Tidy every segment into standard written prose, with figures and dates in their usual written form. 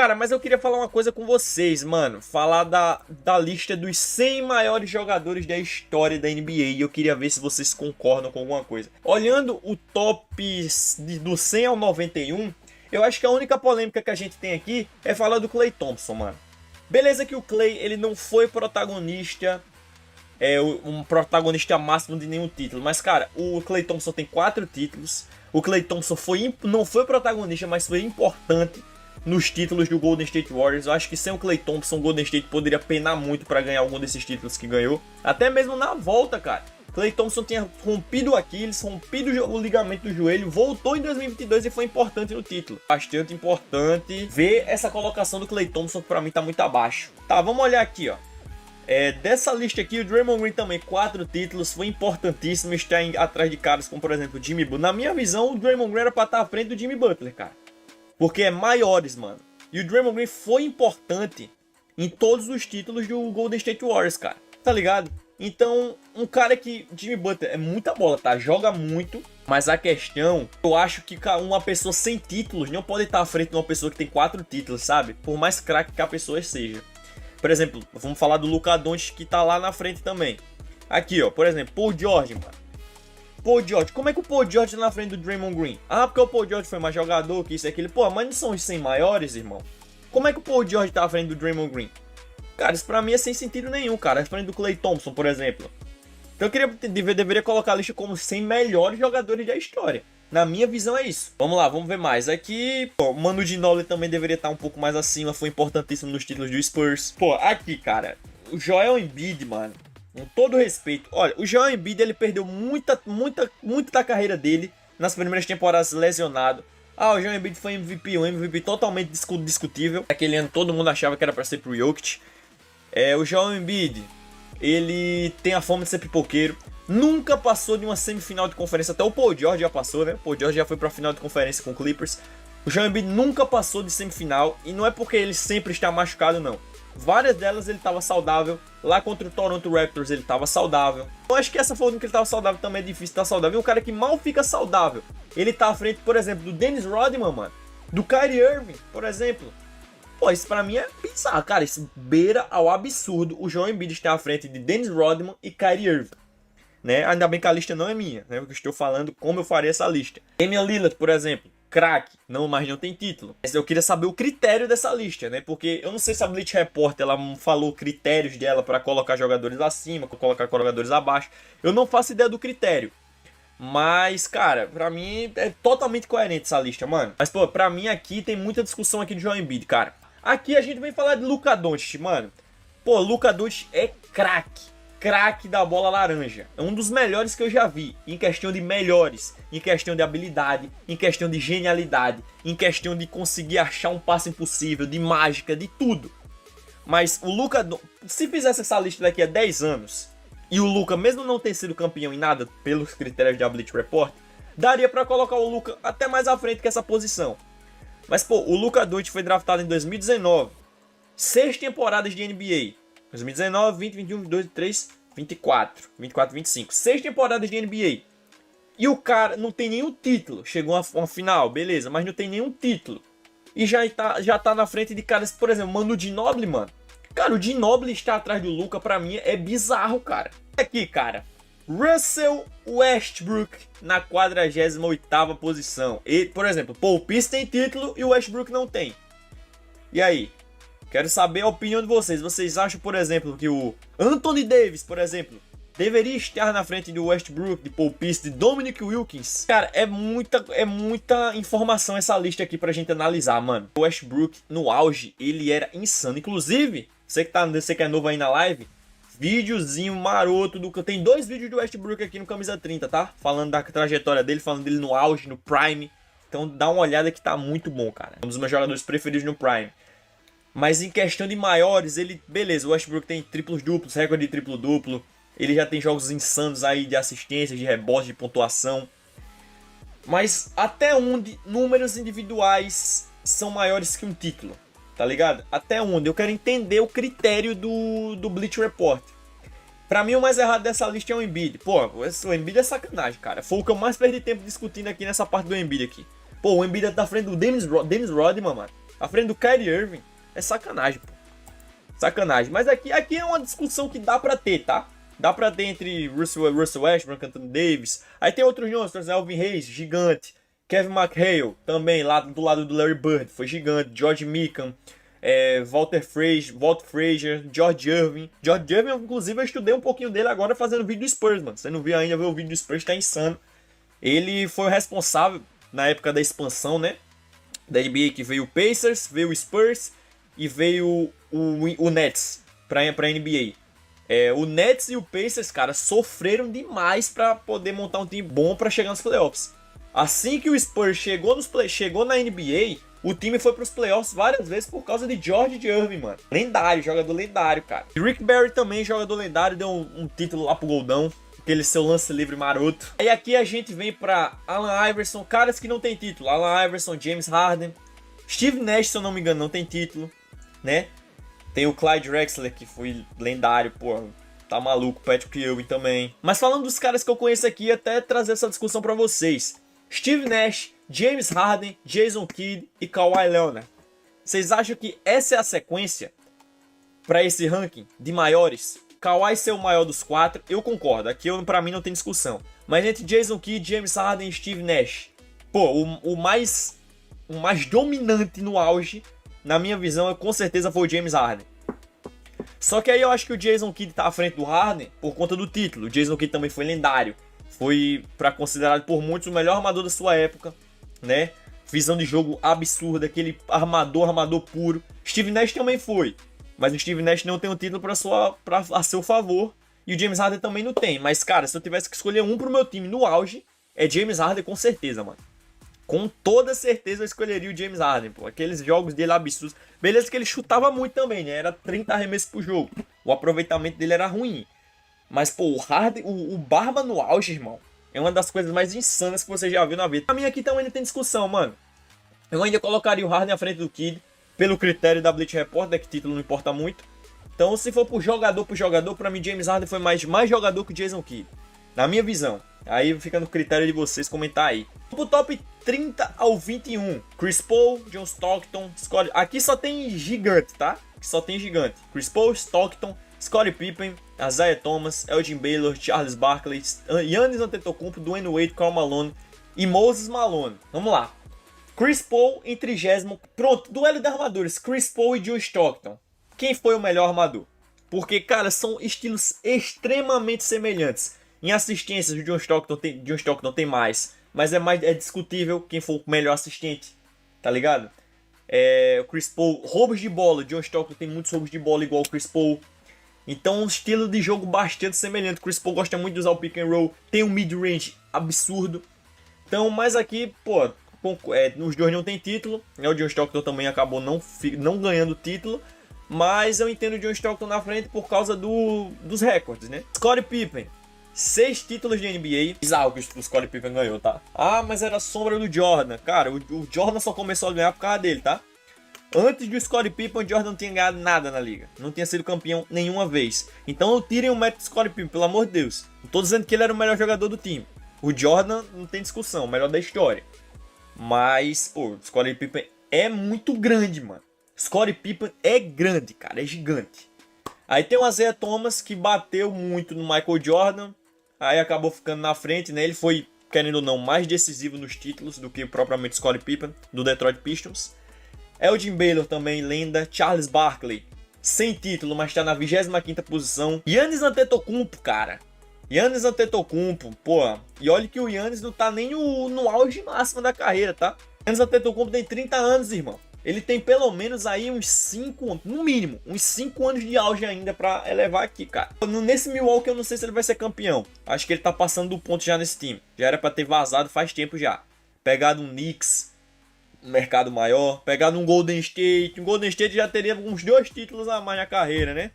Cara, mas eu queria falar uma coisa com vocês, mano. Falar da lista dos 100 maiores jogadores da história da NBA. E eu queria ver se vocês concordam com alguma coisa. Olhando o top do 100 ao 91, eu acho que a única polêmica que a gente tem aqui é falar do Klay Thompson, mano. Beleza que o Klay, ele não foi protagonista, um protagonista máximo de nenhum título. Mas, cara, o Klay Thompson tem 4 títulos. O Klay Thompson não foi protagonista, mas foi importante nos títulos do Golden State Warriors. Eu acho que sem o Klay Thompson, o Golden State poderia penar muito para ganhar algum desses títulos que ganhou. Até mesmo na volta, cara. Klay Thompson tinha rompido o Aquiles, rompido o ligamento do joelho, voltou em 2022 e foi importante no título. Bastante importante ver essa colocação do Klay Thompson, que pra mim tá muito abaixo. Tá, vamos olhar aqui, ó. Dessa lista aqui, o Draymond Green também, 4 títulos, foi importantíssimo estar atrás de caras como, por exemplo, o Jimmy Butler. Na minha visão, o Draymond Green era pra estar à frente do Jimmy Butler, cara. Porque é maiores, mano. E o Draymond Green foi importante em todos os títulos do Golden State Warriors, cara. Tá ligado? Então, um cara que... Jimmy Butler é muita bola, tá? Joga muito. Mas a questão... Eu acho que uma pessoa sem títulos não pode estar à frente de uma pessoa que tem 4 títulos, sabe? Por mais craque que a pessoa seja. Por exemplo, vamos falar do Luka Doncic, que tá lá na frente também. Aqui, ó. Por exemplo, Paul George, mano. Paul George. Como é que o Paul George tá na frente do Draymond Green? Ah, porque o Paul George foi mais jogador, que isso e aquilo. Pô, mas não são os 100 maiores, irmão? Como é que o Paul George tá à frente do Draymond Green? Cara, isso pra mim é sem sentido nenhum, cara. À frente do Klay Thompson, por exemplo. Então eu deveria colocar a lista como 100 melhores jogadores da história. Na minha visão é isso. Vamos lá, vamos ver mais. Aqui, pô, Manu Ginobili também deveria estar um pouco mais acima. Foi importantíssimo nos títulos do Spurs. Pô, aqui, cara. O Joel Embiid, mano. Com todo respeito. Olha, o Joel Embiid, ele perdeu muito da carreira dele nas primeiras temporadas lesionado. Ah, o Joel Embiid foi MVP, um MVP totalmente discutível. Aquele ano todo mundo achava que era pra ser pro Jokic. O Joel Embiid, ele tem a fama de ser pipoqueiro. Nunca passou de uma semifinal de conferência. Até o Paul George já passou, né? O Paul George já foi pra final de conferência com o Clippers. O Joel Embiid nunca passou de semifinal. E não é porque ele sempre está machucado, não. Várias delas ele estava saudável. Lá contra o Toronto Raptors ele estava saudável. Eu acho que essa forma que ele estava saudável também é difícil estar saudável. E um cara que mal fica saudável, ele tá à frente, por exemplo, do Dennis Rodman, mano. Do Kyrie Irving, por exemplo. Pô, isso pra mim é bizarro, cara. Isso beira ao absurdo o Joel Embiid estar à frente de Dennis Rodman e Kyrie Irving. Né? Ainda bem que a lista não é minha, né? Eu estou falando como eu faria essa lista. Damian Lillard, por exemplo, craque, mas não tem título. Mas eu queria saber o critério dessa lista, né? Porque eu não sei se a Bleacher Report ela falou critérios dela para colocar jogadores acima, colocar jogadores abaixo. Eu não faço ideia do critério. Mas, cara, pra mim é totalmente coerente essa lista, mano. Mas, pô, pra mim aqui tem muita discussão aqui de Joel Embiid, cara. Aqui a gente vem falar de Luka Doncic, mano. Pô, Luka Doncic é craque. Craque da bola laranja. É um dos melhores que eu já vi. Em questão de melhores. Em questão de habilidade. Em questão de genialidade. Em questão de conseguir achar um passe impossível. De mágica. De tudo. Mas o Luka... Se fizesse essa lista daqui a 10 anos... E o Luka, mesmo não ter sido campeão em nada... Pelos critérios da Bleacher Report... Daria pra colocar o Luka até mais à frente que essa posição. Mas, pô, o Luka Doncic foi draftado em 2019. 6 temporadas de NBA. 2019, 20, 21, 22, 23, 24, 25. 6 temporadas de NBA. E o cara não tem nenhum título. Chegou a uma final, beleza, mas não tem nenhum título. E já tá na frente de caras, por exemplo, Manu Ginobili, mano. Cara, o Ginobili está atrás do Luka, pra mim, é bizarro, cara. Aqui, cara. Russell Westbrook na 48ª posição. E, por exemplo, Paul Pierce tem título e o Westbrook não tem. E aí? Quero saber a opinião de vocês. Vocês acham, por exemplo, que o Anthony Davis, por exemplo, deveria estar na frente do Westbrook, de Paul Pierce, de Dominic Wilkins? Cara, é muita informação essa lista aqui pra gente analisar, mano. O Westbrook, no auge, ele era insano. Inclusive, você que é novo aí na live, videozinho maroto do... Tem 2 vídeos do Westbrook aqui no Camisa 30, tá? Falando da trajetória dele, falando dele no auge, no Prime. Então dá uma olhada que tá muito bom, cara. Um dos meus jogadores preferidos no Prime. Mas em questão de maiores, ele... Beleza, o Westbrook tem triplos duplos, recorde de triplo duplo. Ele já tem jogos insanos aí de assistências, de rebote, de pontuação. Mas até onde números individuais são maiores que um título? Tá ligado? Até onde? Eu quero entender o critério do Bleacher Report. Pra mim, o mais errado dessa lista é o Embiid. Pô, o Embiid é sacanagem, cara. Foi o que eu mais perdi tempo discutindo aqui nessa parte do Embiid aqui. Pô, o Embiid tá na frente do Dennis Rodman, mano. à frente do Kyrie Irving, é sacanagem, pô. Sacanagem. Mas aqui é uma discussão que dá pra ter, tá? Dá pra ter entre Russell Westbrook, Anthony Davis. Aí tem outros nomes, por exemplo, Elvin Hayes, gigante. Kevin McHale, também, lá do lado do Larry Bird, foi gigante. George Mikan, Walter Frazier, George Irving. George Irving, inclusive, eu estudei um pouquinho dele agora fazendo vídeo do Spurs, mano. Você não viu ainda, vê o vídeo do Spurs, tá insano. Ele foi o responsável, na época da expansão, né? Da NBA, que veio o Pacers, veio o Spurs e veio o Nets pra NBA. O Nets e o Pacers, cara, sofreram demais pra poder montar um time bom pra chegar nos playoffs. Assim que o Spurs chegou na NBA, o time foi pros playoffs várias vezes por causa de George Irving, mano. Lendário, jogador lendário, cara. Rick Barry também, jogador lendário, deu um título lá pro Goldão. Aquele seu lance livre maroto. Aí aqui a gente vem pra Allen Iverson, caras que não tem título. Allen Iverson, James Harden. Steve Nash, se eu não me engano, não tem título, né? Tem o Clyde Drexler, que foi lendário, pô. Tá maluco, Patrick Ewing também. Mas falando dos caras que eu conheço aqui, até trazer essa discussão pra vocês. Steve Nash, James Harden, Jason Kidd e Kawhi Leonard. Vocês acham que essa é a sequência pra esse ranking de maiores? Kawhi ser o maior dos quatro, eu concordo. Aqui pra mim não tem discussão. Mas entre Jason Kidd, James Harden e Steve Nash, pô, o mais dominante no auge, na minha visão, com certeza foi o James Harden. Só que aí eu acho que o Jason Kidd tá à frente do Harden por conta do título. O Jason Kidd também foi lendário. Foi considerado por muitos o melhor armador da sua época, né? Visão de jogo absurda, aquele armador puro. Steve Nash também foi. Mas o Steve Nash não tem um título a seu favor. E o James Harden também não tem. Mas, cara, se eu tivesse que escolher um pro meu time no auge, é James Harden com certeza, mano. Com toda certeza eu escolheria o James Harden, pô. Aqueles jogos dele absurdos. Beleza que ele chutava muito também, né? Era 30 arremessos por jogo. O aproveitamento dele era ruim. Mas, pô, o Harden, o Barba no auge, irmão, é uma das coisas mais insanas que você já viu na vida. Pra mim aqui também ainda tem discussão, mano. Eu ainda colocaria o Harden à frente do Kidd, pelo critério da Bleacher Report, né, que título não importa muito. Então, se for por jogador, pra mim, James Harden foi mais jogador que o Jason Kidd. Na minha visão. Aí fica no critério de vocês comentar aí. Pro top 30 ao 21. Chris Paul, John Stockton, Scott... Aqui só tem gigante, tá? Só tem gigante. Chris Paul, Stockton, Scottie Pippen, Isaiah Thomas, Elgin Baylor, Charles Barkley, Giannis Antetokounmpo, Dwayne Wade, Karl Malone e Moses Malone. Vamos lá. Chris Paul em 30º. Pronto, duelo de armadores. Chris Paul e John Stockton. Quem foi o melhor armador? Porque, cara, são estilos extremamente semelhantes. Em assistências, o John Stockton tem mais. Mas é discutível quem for o melhor assistente. Tá ligado? O Chris Paul, roubos de bola. O John Stockton tem muitos roubos de bola igual o Chris Paul. Então, um estilo de jogo bastante semelhante. O Chris Paul gosta muito de usar o pick and roll. Tem um mid-range absurdo. Então, mas aqui, pô, os dois não tem título. O John Stockton também acabou não ganhando título. Mas eu entendo o John Stockton na frente por causa dos recordes, né? Scottie Pippen, 6 títulos de NBA. Bizarro que o Scottie Pippen ganhou, tá? Ah, mas era a sombra do Jordan. Cara, o Jordan só começou a ganhar por causa dele, tá? Antes do Scottie Pippen, o Jordan não tinha ganhado nada na liga. Não tinha sido campeão nenhuma vez. Então não tirem o mérito do Scottie Pippen, pelo amor de Deus. Não tô dizendo que ele era o melhor jogador do time. O Jordan não tem discussão, o melhor da história. Mas, pô, o Scottie Pippen é muito grande, mano. Scottie Pippen é grande, cara, é gigante. Aí tem o Isaiah Thomas, que bateu muito no Michael Jordan. Aí acabou ficando na frente, né? Ele foi, querendo ou não, mais decisivo nos títulos do que propriamente Scottie Pippen, do Detroit Pistons. Elgin Baylor também, lenda. Charles Barkley, sem título, mas tá na 25ª posição. Giannis Antetokounmpo, cara. Giannis Antetokounmpo, pô. E olha que o Giannis não tá nem no auge máximo da carreira, tá? Giannis Antetokounmpo tem 30 anos, irmão. Ele tem pelo menos aí uns 5, no mínimo, uns 5 anos de auge ainda pra elevar aqui, cara. Nesse Milwaukee eu não sei se ele vai ser campeão. Acho que ele tá passando do ponto já nesse time. Já era pra ter vazado faz tempo já. Pegado um Knicks, um mercado maior. Pegado um Golden State. Um Golden State já teria uns 2 títulos a mais na carreira, né?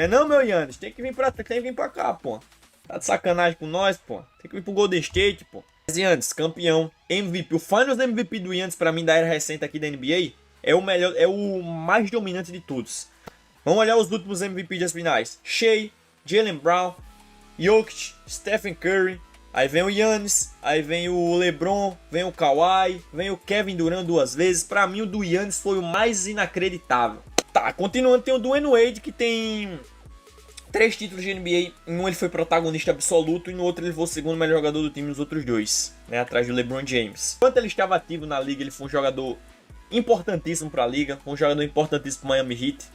Não, meu Giannis? Tem que vir pra cá, pô. Tá de sacanagem com nós, pô. Tem que vir pro Golden State, pô. Giannis, campeão, MVP. O Finals MVP do Giannis pra mim da era recente aqui da NBA é o melhor, é o mais dominante de todos. Vamos olhar os últimos MVP das finais. Shea, Jaylen Brown, Jokic, Stephen Curry, Aí vem o Giannis, aí vem o LeBron, vem o Kawhi, vem o Kevin Durant 2 vezes. Pra mim o do Giannis foi o mais inacreditável. Tá, continuando, tem o Dwayne Wade, que tem 3 títulos de NBA. Em um ele foi protagonista absoluto e no outro ele foi o segundo melhor jogador do time nos outros 2, né, atrás do LeBron James. Enquanto ele estava ativo na liga, ele foi um jogador importantíssimo para a liga, foi um jogador importantíssimo para o Miami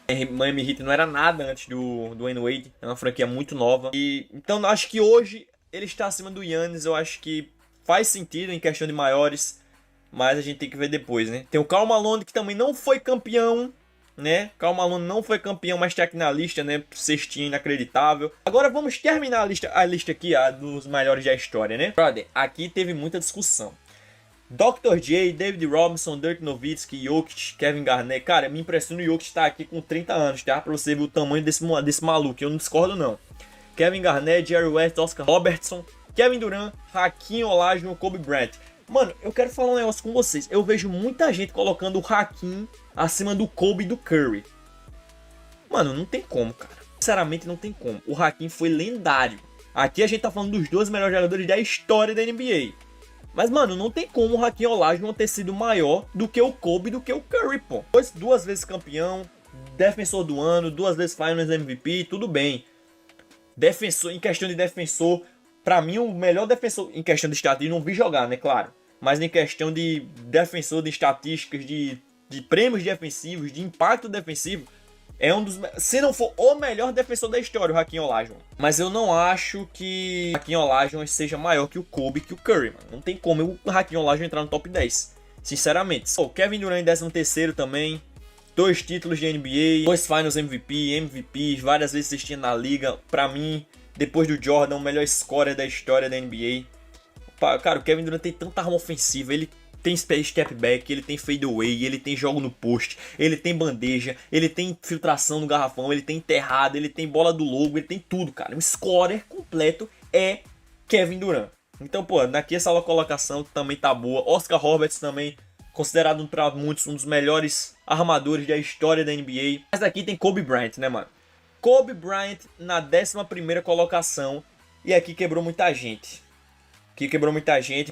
Heat. Miami Heat não era nada antes do Dwayne Wade, é uma franquia muito nova. E então acho que hoje ele está acima do Giannis. Eu acho que faz sentido em questão de maiores, mas a gente tem que ver depois, né? Tem o Karl Malone, que também não foi campeão, né? Karl Malone não foi campeão, mas tá aqui na lista, né? Cestinha inacreditável. Agora vamos terminar a lista aqui, dos maiores da história, né? Brother, aqui teve muita discussão. Dr. J, David Robinson, Dirk Nowitzki, Jokic, Kevin Garnett. Cara, me impressiona o Jokic estar aqui com 30 anos, tá? Pra você ver o tamanho desse maluco. Eu não discordo, não. Kevin Garnett, Jerry West, Oscar Robertson, Kevin Durant, Hakeem Olajuwon, Kobe Bryant. Mano, eu quero falar um negócio com vocês. Eu vejo muita gente colocando o Hakeem acima do Kobe e do Curry. Mano, não tem como, cara. Sinceramente, não tem como. O Hakeem foi lendário. Aqui a gente tá falando dos 2 melhores jogadores da história da NBA. Mas, mano, não tem como o Hakeem Olajuwon ter sido maior do que o Kobe e do que o Curry, pô. 2 vezes campeão, defensor do ano, 2 vezes Finals MVP, tudo bem. Defensor, em questão de defensor, pra mim o melhor defensor, em questão de estatística, não vi jogar, né, claro. Mas em questão de defensor, de estatísticas, de prêmios defensivos, de impacto defensivo, é um dos, se não for o melhor defensor da história, o Hakeem Olajuwon. Mas eu não acho que o Hakeem Olajuwon seja maior que o Kobe e que o Curry, mano. Não tem como o Hakeem Olajuwon entrar no top 10, sinceramente. O Kevin Durant em 13º também. 2 títulos de NBA, 2 Finals MVP, várias vezes assistia na liga. Pra mim, depois do Jordan, o melhor scorer da história da NBA. Cara, o Kevin Durant tem tanta arma ofensiva, ele tem step back, ele tem fadeaway, ele tem jogo no post, ele tem bandeja, ele tem filtração no garrafão, ele tem enterrada, ele tem bola do logo, ele tem tudo, cara. O scorer completo é Kevin Durant. Então, pô, daqui essa colocação também tá boa. Oscar Robertson também, considerado para muitos um dos melhores armadores da história da NBA. Mas aqui tem Kobe Bryant, né, mano? Kobe Bryant na 11ª colocação. E aqui quebrou muita gente.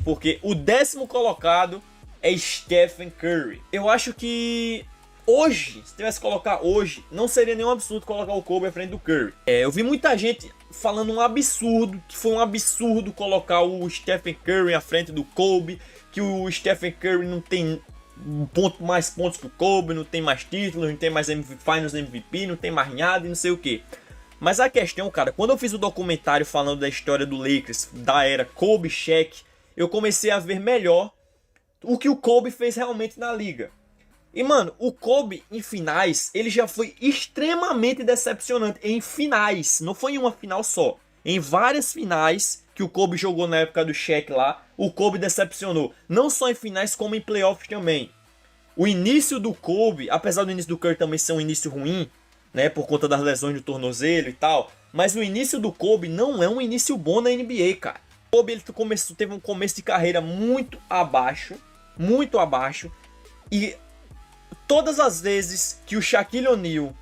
Porque o 10º colocado é Stephen Curry. Eu acho que hoje, se tivesse que colocar hoje, não seria nenhum absurdo colocar o Kobe à frente do Curry. Eu vi muita gente falando um absurdo, que foi um absurdo colocar o Stephen Curry à frente do Kobe, que o Stephen Curry não tem mais pontos que o Kobe, não tem mais títulos, não tem mais Finals MVP, não tem mais nada e não sei o que. Mas a questão, cara, quando eu fiz o documentário falando da história do Lakers, da era Kobe, Shaq, eu comecei a ver melhor o que o Kobe fez realmente na liga. E, mano, o Kobe em finais, ele já foi extremamente decepcionante. Em finais, não foi em uma final só. Em várias finais que o Kobe jogou na época do Shaq lá, o Kobe decepcionou. Não só em finais, como em playoffs também. O início do Kobe, apesar do início do Curry também ser um início ruim, né, por conta das lesões do tornozelo e tal, mas o início do Kobe não é um início bom na NBA, cara. O Kobe ele teve um começo de carreira muito abaixo, e todas as vezes que o Shaquille O'Neal,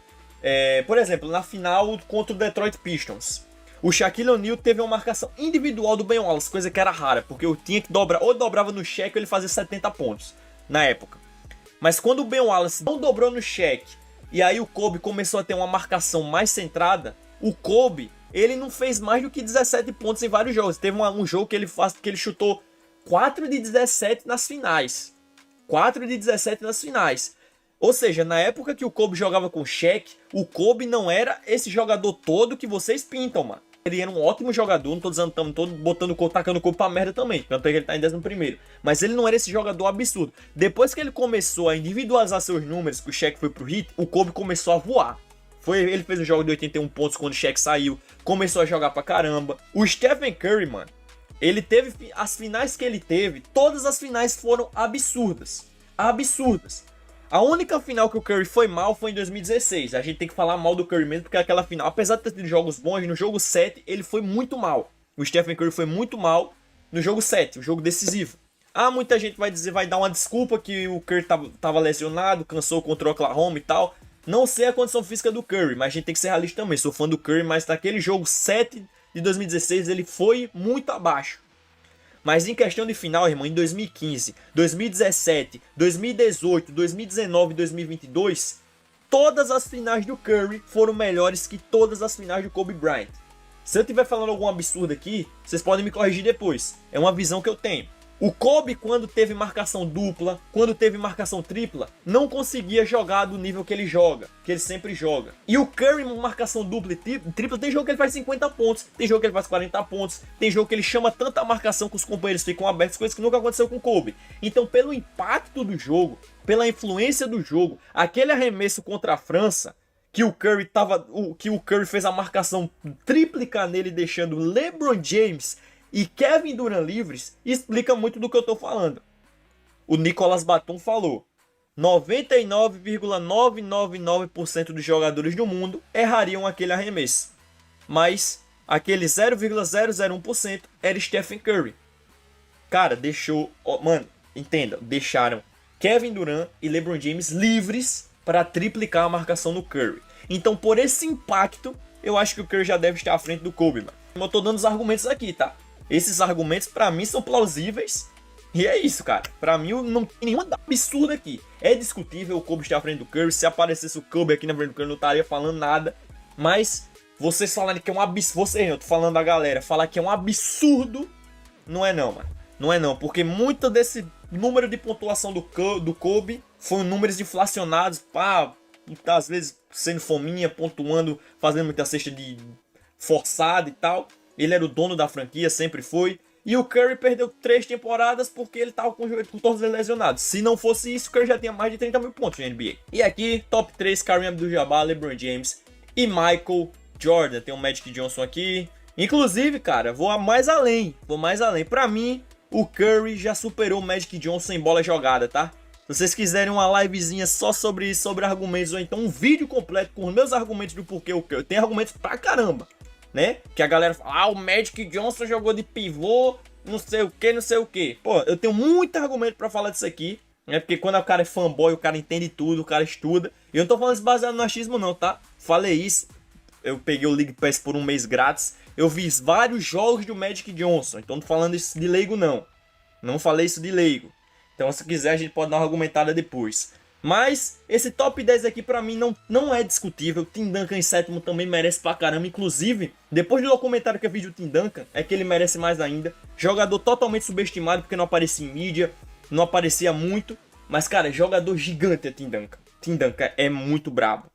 por exemplo, na final contra o Detroit Pistons, o Shaquille O'Neal teve uma marcação individual do Ben Wallace, coisa que era rara, porque eu tinha que dobrar, ou dobrava no Shaq ou ele fazia 70 pontos, na época. Mas quando o Ben Wallace não dobrou no Shaq, e aí o Kobe começou a ter uma marcação mais centrada, o Kobe, ele não fez mais do que 17 pontos em vários jogos. Teve um jogo que ele chutou 4 de 17 nas finais. 4 de 17 nas finais. Ou seja, na época que o Kobe jogava com o Shaq, o Kobe não era esse jogador todo que vocês pintam, mano. Ele era um ótimo jogador, não tô dizendo que estamos botando o Kobe, tacando o Kobe pra merda também. Tanto é que ele tá em 11º. Mas ele não era esse jogador absurdo. Depois que ele começou a individualizar seus números, que o Shaq foi pro Heat, o Kobe começou a voar. Ele fez um jogo de 81 pontos quando o Shaq saiu, começou a jogar pra caramba. O Stephen Curry, mano, ele teve, as finais que ele teve, todas as finais foram absurdas. Absurdas. A única final que o Curry foi mal foi em 2016. A gente tem que falar mal do Curry mesmo, porque aquela final, apesar de ter tido jogos bons, no jogo 7 ele foi muito mal. O Stephen Curry foi muito mal no jogo 7, o jogo decisivo. Muita gente vai dar uma desculpa que o Curry tava lesionado, cansou contra o Oklahoma e tal. Não sei a condição física do Curry, mas a gente tem que ser realista também. Sou fã do Curry, mas naquele jogo 7 de 2016 ele foi muito abaixo. Mas em questão de final, irmão, em 2015, 2017, 2018, 2019 e 2022, todas as finais do Curry foram melhores que todas as finais do Kobe Bryant. Se eu estiver falando algum absurdo aqui, vocês podem me corrigir depois. É uma visão que eu tenho. O Kobe, quando teve marcação dupla, quando teve marcação tripla, não conseguia jogar do nível que ele joga, que ele sempre joga. E o Curry, marcação dupla e tripla, tem jogo que ele faz 50 pontos, tem jogo que ele faz 40 pontos, tem jogo que ele chama tanta marcação que os companheiros ficam abertos, coisas que nunca aconteceu com o Kobe. Então, pelo impacto do jogo, pela influência do jogo, aquele arremesso contra a França, que o Curry fez a marcação tríplica nele, deixando LeBron James e Kevin Durant livres, explica muito do que eu tô falando. O Nicolas Batum falou: 99,999% dos jogadores do mundo errariam aquele arremesso, mas aquele 0,001% era Stephen Curry. Cara, deixaram Kevin Durant e LeBron James livres para triplicar a marcação no Curry. Então, por esse impacto, eu acho que o Curry já deve estar à frente do Kobe, mano. Eu tô dando os argumentos aqui, tá? Esses argumentos, pra mim, são plausíveis. E é isso, cara. Pra mim, não tem nenhuma absurda aqui. É discutível o Kobe estar à frente do Curry. Se aparecesse o Kobe aqui na frente do Curry, eu não estaria falando nada. Mas vocês falarem que é um absurdo... eu tô falando da galera. Falar que é um absurdo, não é não, mano. Não é não. Porque muito desse número de pontuação do Kobe foram números inflacionados. Pá, às vezes sendo fominha, pontuando, fazendo muita cesta de forçada e tal. Ele era o dono da franquia, sempre foi. E o Curry perdeu 3 temporadas porque ele tava com o tornozelo lesionado. Se não fosse isso, o Curry já tinha mais de 30 mil pontos na NBA. E aqui, top 3, Kareem Abdul-Jabbar, LeBron James e Michael Jordan. Tem o Magic Johnson aqui. Inclusive, cara, vou mais além. Pra mim, o Curry já superou o Magic Johnson em bola jogada, tá? Se vocês quiserem uma livezinha só sobre argumentos, ou então um vídeo completo com os meus argumentos do porquê o Curry. Tem argumentos pra caramba, né? Que a galera fala, o Magic Johnson jogou de pivô, não sei o que. Pô, eu tenho muito argumento pra falar disso aqui, né? Porque quando o cara é fanboy, o cara entende tudo, o cara estuda. E eu não tô falando isso baseado no achismo não, tá? Falei isso, eu peguei o League Pass por um mês grátis. Eu vi vários jogos do Magic Johnson, então não tô falando isso de leigo não. Não falei isso de leigo. Então se quiser a gente pode dar uma argumentada depois. Mas esse top 10 aqui pra mim não é discutível. Tim Duncan em sétimo também merece pra caramba. Inclusive, depois do documentário que eu vi do Tim Duncan, é que ele merece mais ainda. Jogador totalmente subestimado porque não aparecia em mídia, não aparecia muito. Mas cara, jogador gigante é Tim Duncan. Tim Duncan é muito brabo.